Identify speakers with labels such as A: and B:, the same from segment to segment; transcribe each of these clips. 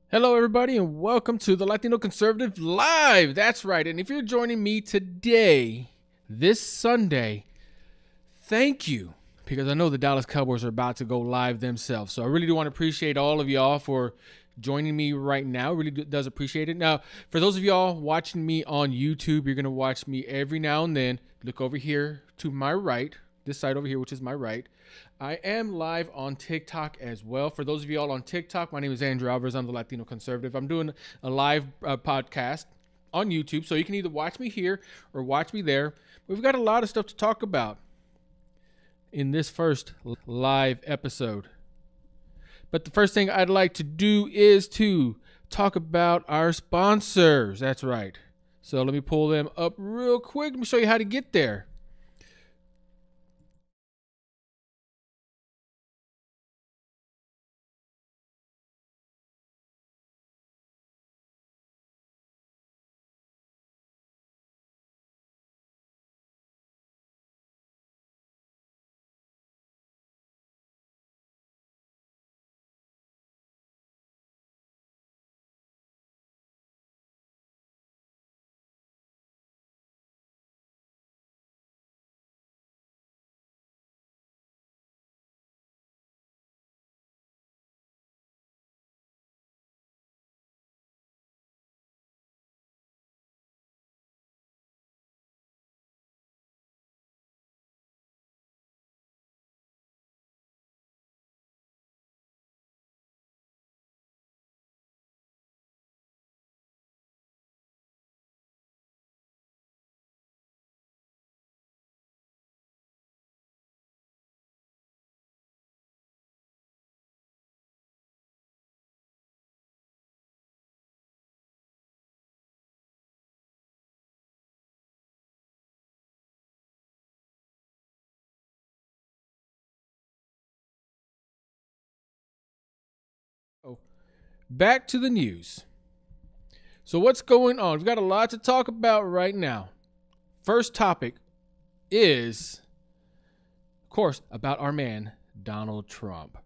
A: Hello, everybody, and welcome to the Latino Conservative Live. That's right. And if you're joining me today, this Sunday, thank you, because I know the Dallas Cowboys are about to go live themselves. So I really do want to appreciate all of y'all for joining me right now. Really does appreciate it. Now, for those of y'all watching me on YouTube, you're going to watch me every now and then. Look over here to my right, this side over here, which is my right. I am live on TikTok as well. For those of you all on TikTok, my name is Andrew Alvarez. I'm the Latino Conservative. I'm doing a live podcast on YouTube, so you can either watch me here or watch me there. We've got a lot of stuff to talk about in this first live episode. But the first thing I'd like to do is to talk about our sponsors. That's right. So let me pull them up real quick. Let me show you how to get there. Oh, back to the news. So what's going on? We've got a lot to talk about right now. First topic is, of course, about our man, Donald Trump.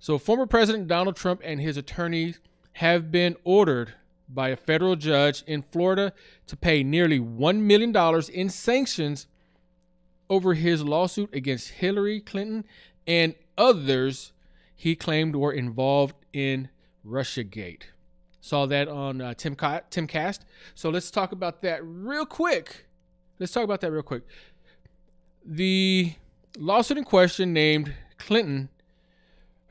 A: So former President Donald Trump and his attorneys have been ordered by a federal judge in Florida to pay nearly $1 million in sanctions over his lawsuit against Hillary Clinton and others he claimed were involved in Russiagate. Saw that on Timcast. So let's talk about that real quick. The lawsuit in question named Clinton,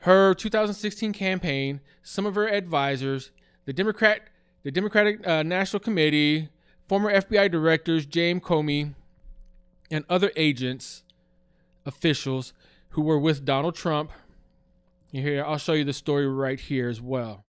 A: her 2016 campaign, some of her advisors, the Democratic National Committee, former FBI directors James Comey, and other agents, officials who were with Donald Trump. Here, I'll show you the story right here as well.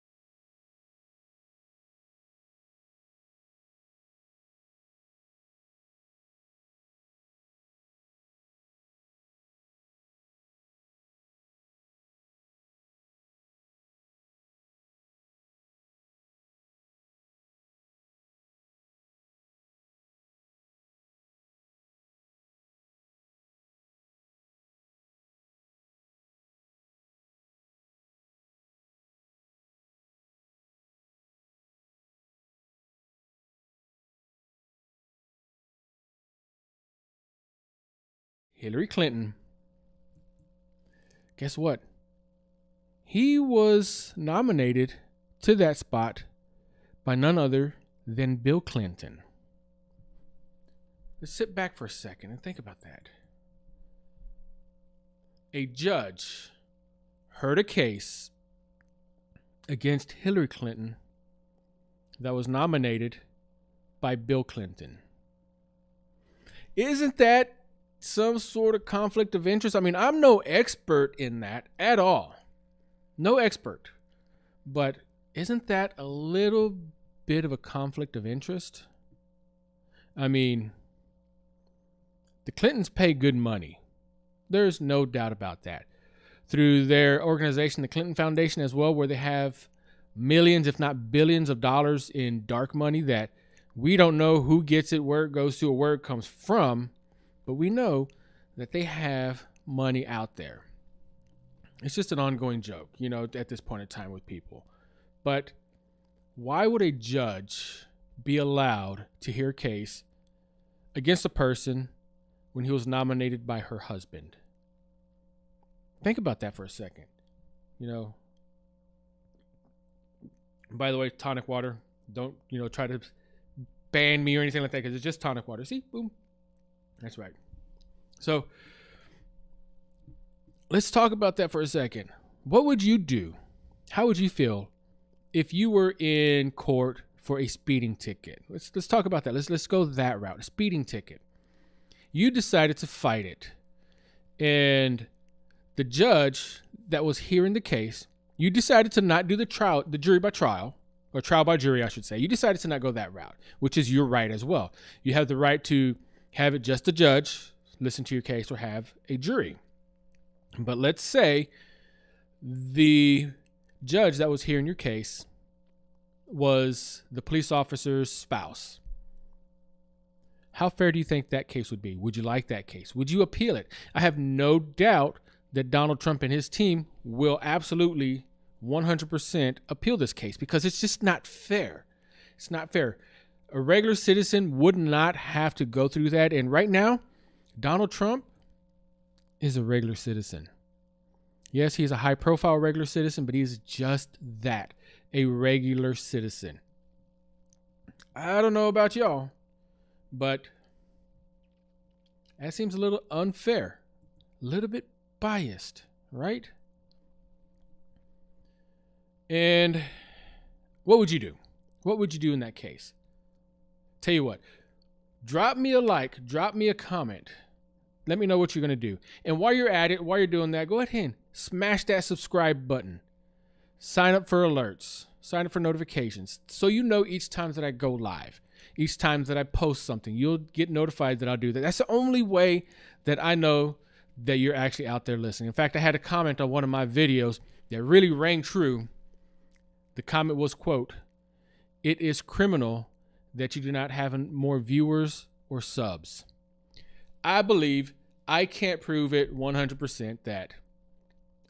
A: Hillary Clinton, guess what? He was nominated to that spot by none other than Bill Clinton. Let's sit back for a second and think about that. A judge heard a case against Hillary Clinton that was nominated by Bill Clinton. Isn't that some sort of conflict of interest? I mean, I'm no expert in that at all. No expert. But isn't that a little bit of a conflict of interest? I mean, the Clintons pay good money. There's no doubt about that. Through their organization, the Clinton Foundation as well, where they have millions, if not billions of dollars in dark money that we don't know who gets it, where it goes to, or where it comes from, but we know that they have money out there. It's just an ongoing joke, at this point in time with people. But why would a judge be allowed to hear a case against a person when he was nominated by her husband? Think about that for a second. You know, by the way, tonic water, don't, try to ban me or anything like that, because it's just tonic water. See, boom. That's right. So let's talk about that for a second. What would you do? How would you feel if you were in court for a speeding ticket? Let's talk about that. Let's go that route. A speeding ticket. You decided to fight it, and the judge that was hearing the case, you decided to not do the jury by trial, or trial by jury, I should say. You decided to not go that route, which is your right as well. You have the right to have it just a judge listen to your case, or have a jury. But let's say the judge that was hearing your case was the police officer's spouse. How fair do you think that case would be? Would you like that case? Would you appeal it? I have no doubt that Donald Trump and his team will absolutely 100% appeal this case, because it's just not fair. It's not fair. A regular citizen would not have to go through that. And right now, Donald Trump is a regular citizen. Yes, he's a high-profile regular citizen, but he's just that, a regular citizen. I don't know about y'all, but that seems a little unfair, a little bit biased, right? And what would you do? What would you do in that case? Tell you what, drop me a like, drop me a comment. Let me know what you're going to do. And while you're at it, while you're doing that, go ahead and smash that subscribe button. Sign up for alerts. Sign up for notifications. So you know each time that I go live, each time that I post something, you'll get notified that I'll do that. That's the only way that I know that you're actually out there listening. In fact, I had a comment on one of my videos that really rang true. The comment was, quote, "It is criminal that you do not have more viewers or subs." I believe, I can't prove it 100%, that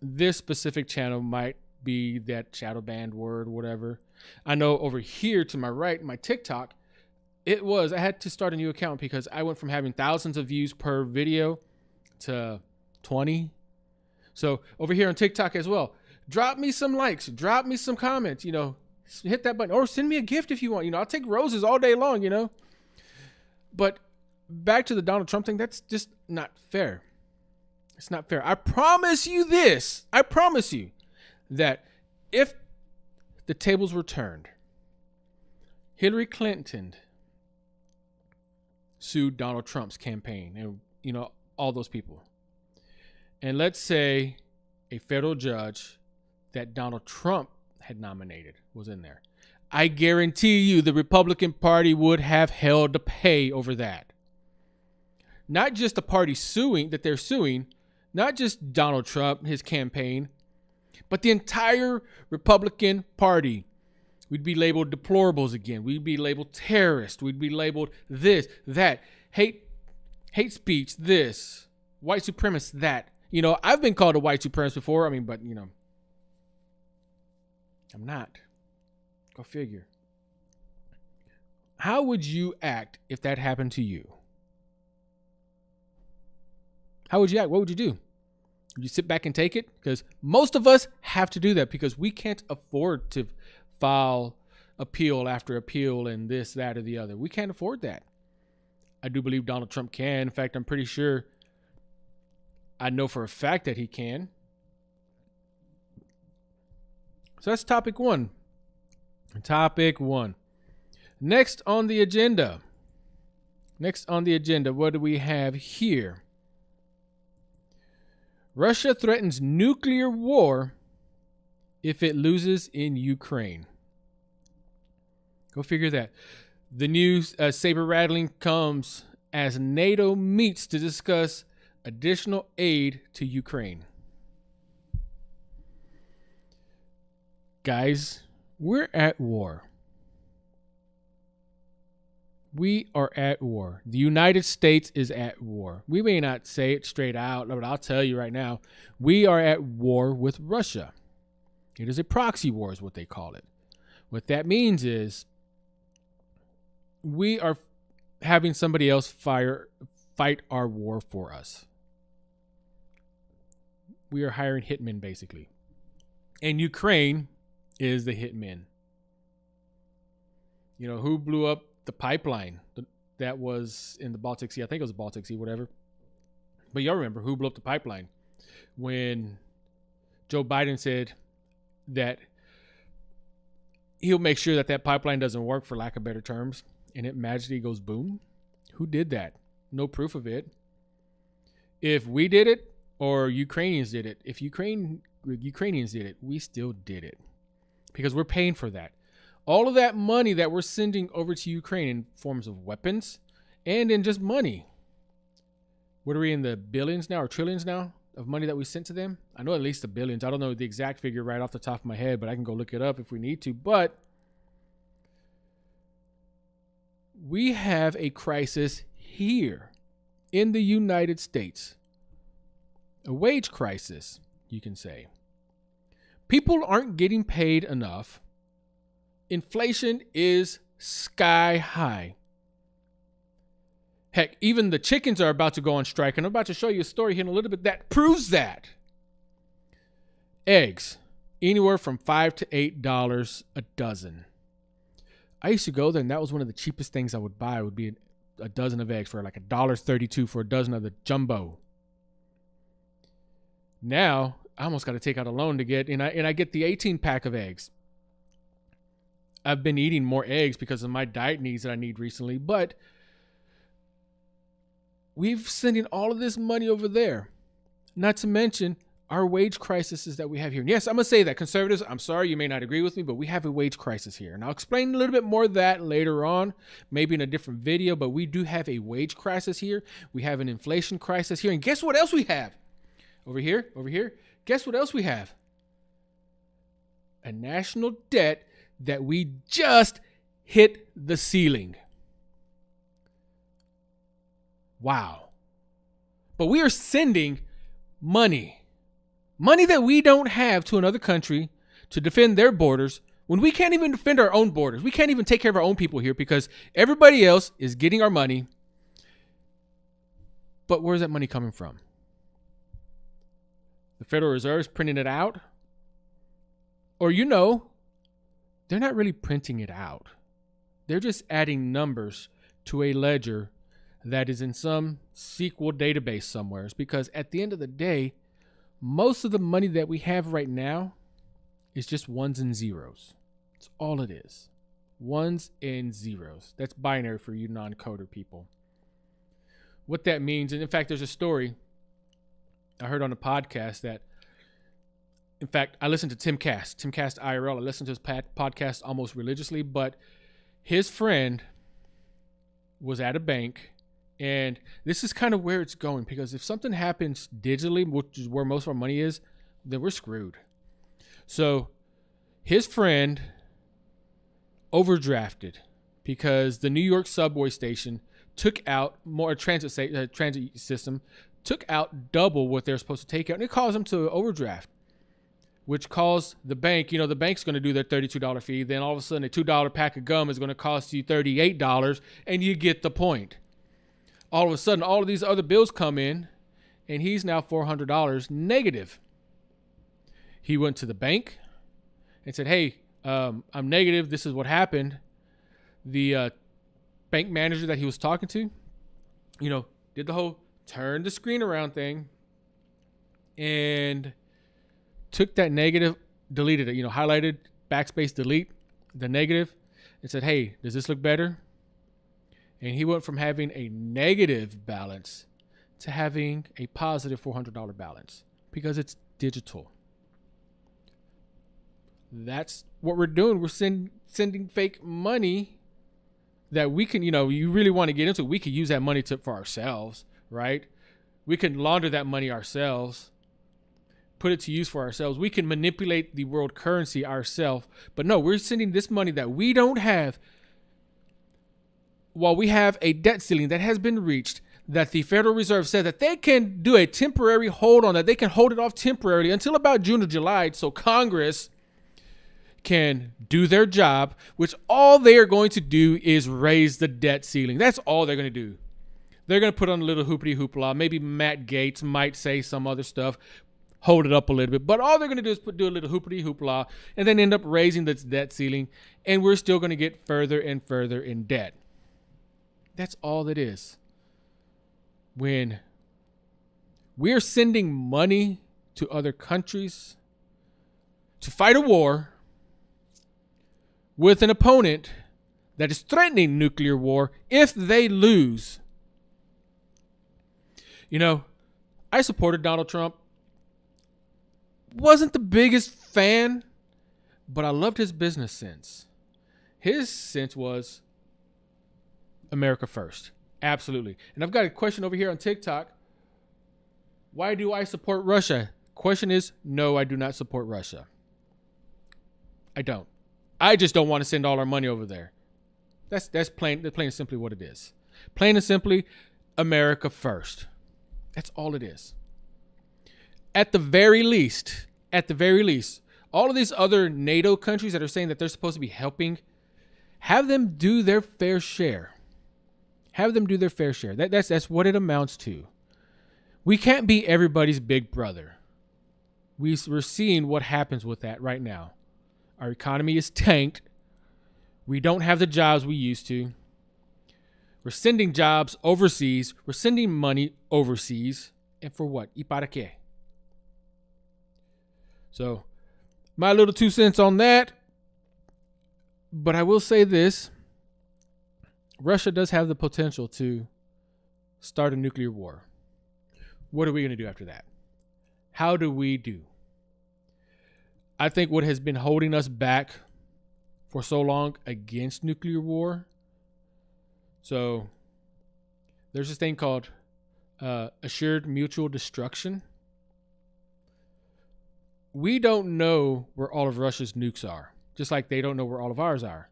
A: this specific channel might be that shadow banned word, whatever. I know over here to my right, my TikTok, I had to start a new account because I went from having thousands of views per video to 20. So over here on TikTok as well, drop me some likes, drop me some comments, hit that button, or send me a gift if you want. I'll take roses all day long, But back to the Donald Trump thing, that's just not fair. It's not fair. I promise you this. I promise you that if the tables were turned, Hillary Clinton sued Donald Trump's campaign and, all those people. And let's say a federal judge that Donald Trump had nominated was in there. I guarantee you the Republican Party would have hell to pay over that. Not just the party that they're suing, not just Donald Trump, his campaign, but the entire Republican Party. We'd be labeled deplorables again. We'd be labeled terrorists. We'd be labeled this, that, hate speech, this, white supremacist, that. I've been called a white supremacist before. But I'm not. Go figure. How would you act if that happened to you? How would you act? What would you do? Would you sit back and take it? Because most of us have to do that because we can't afford to file appeal after appeal and this, that, or the other. We can't afford that. I do believe Donald Trump can. In fact, I'm pretty sure, I know for a fact that he can. So that's topic one. Topic one. Next on the agenda, what do we have here? Russia threatens nuclear war if it loses in Ukraine. Go figure that. The news saber rattling comes as NATO meets to discuss additional aid to Ukraine. Guys, we're at war. We are at war. The United States is at war. We may not say it straight out, but I'll tell you right now, we are at war with Russia. It is a proxy war is what they call it. What that means is we are having somebody else fight our war for us. We are hiring hitmen, basically. And Ukraine is the hitmen. You know, who blew up the pipeline that was in the Baltic Sea? I think it was the Baltic Sea, whatever. But y'all remember who blew up the pipeline when Joe Biden said that he'll make sure that that pipeline doesn't work, for lack of better terms, and it magically goes boom? Who did that? No proof of it. If we did it or Ukrainians did it, if Ukrainians did it, we still did it because we're paying for that. All of that money that we're sending over to Ukraine in forms of weapons and in just money. What are we in the billions now or trillions now of money that we sent to them? I know at least the billions. I don't know the exact figure right off the top of my head, but I can go look it up if we need to. But we have a crisis here in the United States. A wage crisis, you can say. People aren't getting paid enough. Inflation is sky high. Heck, even the chickens are about to go on strike. And I'm about to show you a story here in a little bit that proves that. Eggs, anywhere from $5 to $8 a dozen. I used to go there, and that was one of the cheapest things I would buy. It would be a dozen of eggs for like $1.32 for a dozen of the jumbo. Now, I almost got to take out a loan to get, and I get the 18 pack of eggs. I've been eating more eggs because of my diet needs that I need recently, but we're sending all of this money over there. Not to mention our wage crises that we have here. And yes, I'm going to say that. Conservatives, I'm sorry, you may not agree with me, but we have a wage crisis here. And I'll explain a little bit more of that later on, maybe in a different video, but we do have a wage crisis here. We have an inflation crisis here. And guess what else we have? Over here. Guess what else we have? A national debt that we just hit the ceiling. Wow. But we are sending money that we don't have to another country to defend their borders when we can't even defend our own borders. We can't even take care of our own people here because everybody else is getting our money. But where's that money coming from? The Federal Reserve is printing it out? Or they're not really printing it out. They're just adding numbers to a ledger that is in some SQL database somewhere. Because at the end of the day, most of the money that we have right now is just ones and zeros. That's all it is. Ones and zeros. That's binary for you non-coder people. What that means, and in fact, there's a story I heard on a podcast that, in fact, I listened to Timcast IRL. I listen to his podcast almost religiously, but his friend was at a bank, and this is kind of where it's going, because if something happens digitally, which is where most of our money is, then we're screwed. So his friend overdrafted because the New York subway station took out more transit system, took out double what they're supposed to take out, and it caused them to overdraft, which caused the bank, the bank's going to do their $32 fee. Then all of a sudden a $2 pack of gum is going to cost you $38, and you get the point. All of a sudden, all of these other bills come in, and he's now $400 negative. He went to the bank and said, hey, I'm negative. This is what happened. The bank manager that he was talking to, did the whole turn the screen around thing and took that negative, deleted it, highlighted, backspace, delete the negative, and said, hey, does this look better? And he went from having a negative balance to having a positive $400 balance because it's digital. That's what we're doing. We're sending fake money that we can, you really want to get into. We could use that money for ourselves, right? We can launder that money ourselves, put it to use for ourselves. We can manipulate the world currency ourselves. But no, we're sending this money that we don't have while we have a debt ceiling that has been reached, that the Federal Reserve said that they can do a temporary hold on, that they can hold it off temporarily until about June or July, so Congress can do their job, which all they are going to do is raise the debt ceiling. That's all they're going to do. They're going to put on a little hoopity hoopla. Maybe Matt Gaetz might say some other stuff, hold it up a little bit. But all they're going to do is do a little hoopity hoopla and then end up raising the debt ceiling. And we're still going to get further and further in debt. That's all it is. When we're sending money to other countries to fight a war with an opponent that is threatening nuclear war if they lose. You know, I supported Donald Trump. Wasn't the biggest fan, but I loved his business sense. His sense was America first. Absolutely. And I've got a question over here on TikTok. Why do I support Russia? Question is, no, I do not support Russia. I don't. I just don't want to send all our money over there. That's plain and simply what it is. Plain and simply, America first. That's all it is. At the very least, all of these other NATO countries that are saying that they're supposed to be helping, have them do their fair share. Have them do their fair share. That's what it amounts to. We can't be everybody's big brother. We're seeing what happens with that right now. Our economy is tanked. We don't have the jobs we used to. We're sending jobs overseas. We're sending money overseas. And for what? ¿Y para qué? So, my little 2 cents on that. But I will say this. Russia does have the potential to start a nuclear war. What are we going to do after that? How do we do? I think what has been holding us back for so long against nuclear war. So there's this thing called assured mutual destruction. We don't know where all of Russia's nukes are, just like they don't know where all of ours are.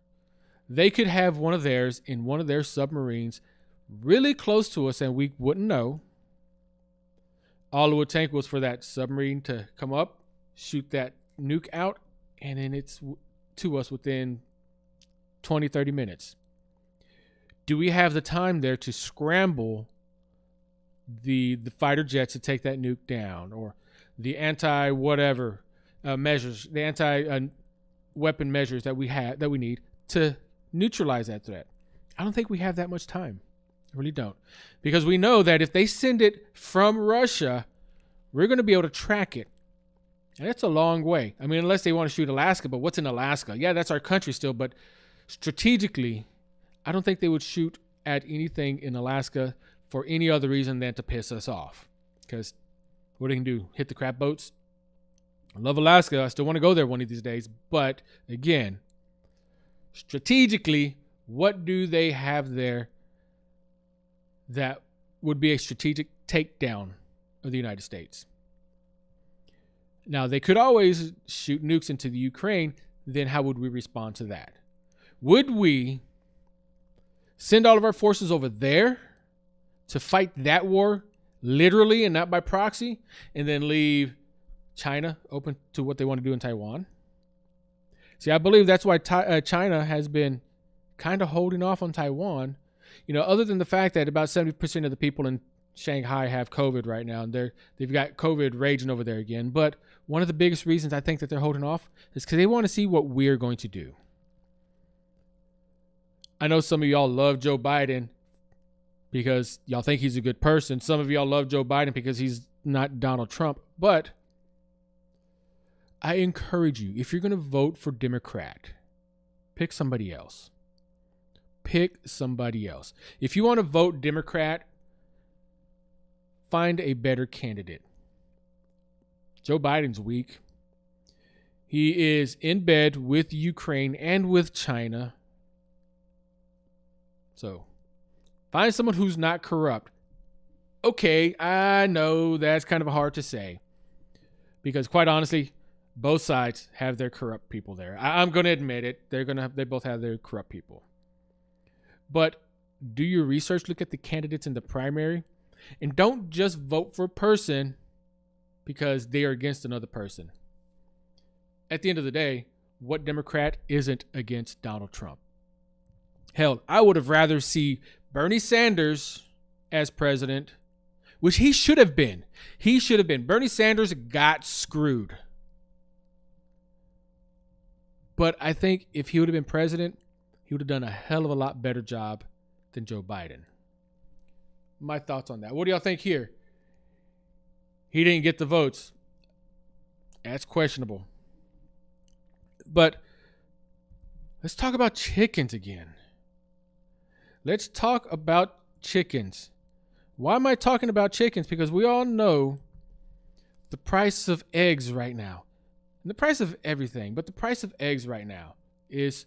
A: They could have one of theirs in one of their submarines really close to us and we wouldn't know. All it would take was for that submarine to come up, shoot that nuke out, and then it's to us within 20, 30 minutes. Do we have the time there to scramble the fighter jets to take that nuke down, or the anti-whatever measures, the anti-weapon measures that we need to neutralize that threat? I don't think we have that much time. I really don't. Because we know that if they send it from Russia, we're going to be able to track it. And that's a long way. I mean, unless they want to shoot Alaska, but what's in Alaska? Yeah, that's our country still, but strategically, I don't think they would shoot at anything in Alaska for any other reason than to piss us off. Because what they can do, hit the crap boats? I love Alaska. I still want to go there one of these days. But again, strategically, what do they have there that would be a strategic takedown of the United States? Now, they could always shoot nukes into the Ukraine. Then how would we respond to that? Would we send all of our forces over there to fight that war literally and not by proxy, and then leave China open to what they want to do in Taiwan? See, I believe that's why China has been kind of holding off on Taiwan. You know, other than the fact that about 70% of the people in Shanghai have COVID right now, and they've got COVID raging over there again. But one of the biggest reasons I think that they're holding off is because they want to see what we're going to do. I know some of y'all love Joe Biden because y'all think he's a good person. Some of y'all love Joe Biden because he's not Donald Trump. But I encourage you, if you're going to vote for Democrat, pick somebody else. Pick somebody else. If you want to vote Democrat, find a better candidate. Joe Biden's weak. He is in bed with Ukraine and with China. So, find someone who's not corrupt. Okay, I know that's kind of hard to say. Because quite honestly, both sides have their corrupt people there. I'm going to admit it. They both have their corrupt people. But do your research, look at the candidates in the primary, and don't just vote for a person because they are against another person. At the end of the day, what Democrat isn't against Donald Trump? Hell, I would have rather see Bernie Sanders as president, which he should have been. He should have been. Bernie Sanders got screwed. But I think if he would have been president, he would have done a hell of a lot better job than Joe Biden. My thoughts on that. What do y'all think here? He didn't get the votes. That's questionable. But let's talk about chickens again. Let's talk about chickens. Why am I talking about chickens? Because we all know the price of eggs right now. And the price of everything, but the price of eggs right now is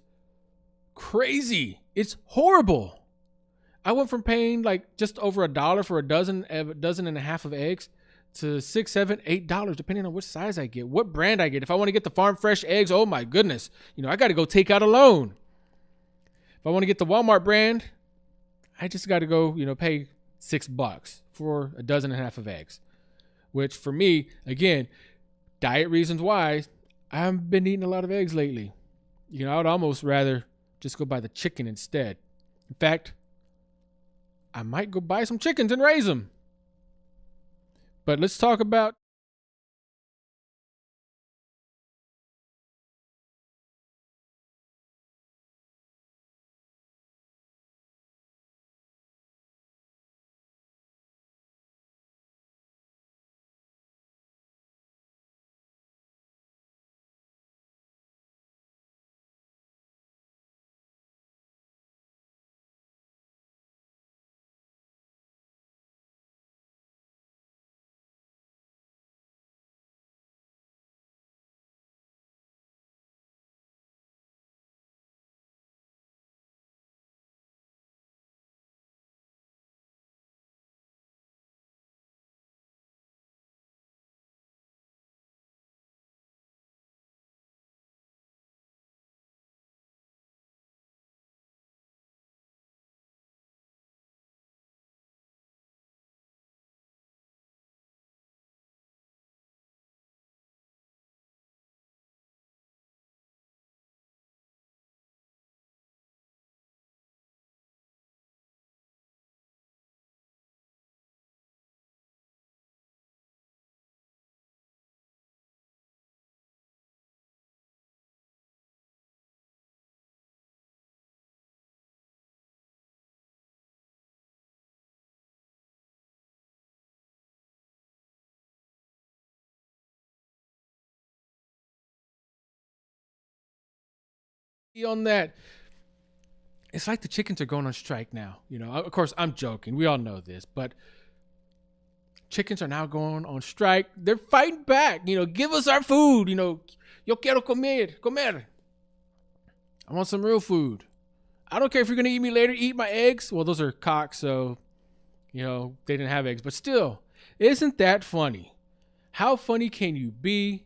A: crazy. It's horrible. I went from paying like just over $1 for a dozen and a half of eggs to $6, $7, $8, depending on which size I get, what brand I get. If I want to get the farm fresh eggs, oh my goodness, I got to go take out a loan. If I want to get the Walmart brand, I just got to go, pay $6 for a dozen and a half of eggs, which for me, again, diet reasons why, I haven't been eating a lot of eggs lately. I would almost rather just go buy the chicken instead. In fact, I might go buy some chickens and raise them. But let's talk about on that. It's like the chickens are going on strike now. Of course, I'm joking. We all know this, but chickens are now going on strike. They're fighting back. Give us our food. Yo quiero comer. I want some real food. I don't care if you're going to eat me later. Eat my eggs. Well, those are cocks, so, they didn't have eggs. But still, isn't that funny? How funny can you be?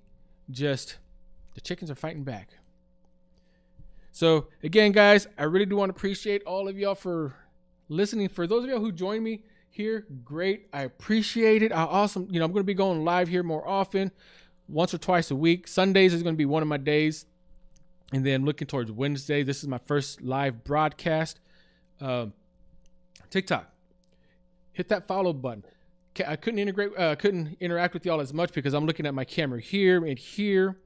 A: Just the chickens are fighting back. So, again, guys, I really do want to appreciate all of y'all for listening. For those of y'all who joined me here, great. I appreciate it. I'm going to be going live here more often, once or twice a week. Sundays is going to be one of my days. And then looking towards Wednesday, this is my first live broadcast. TikTok, hit that follow button. I couldn't interact with y'all as much because I'm looking at my camera here and here.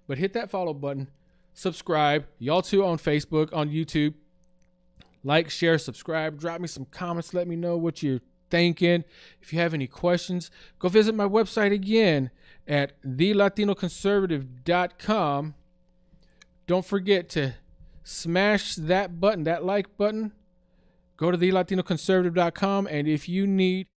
A: But hit that follow button. Subscribe. Y'all too on Facebook, on YouTube. Like, share, subscribe. Drop me some comments. Let me know what you're thinking. If you have any questions, go visit my website again at thelatinoconservative.com. Don't forget to smash that button, that like button. Go to thelatinoconservative.com, and if you need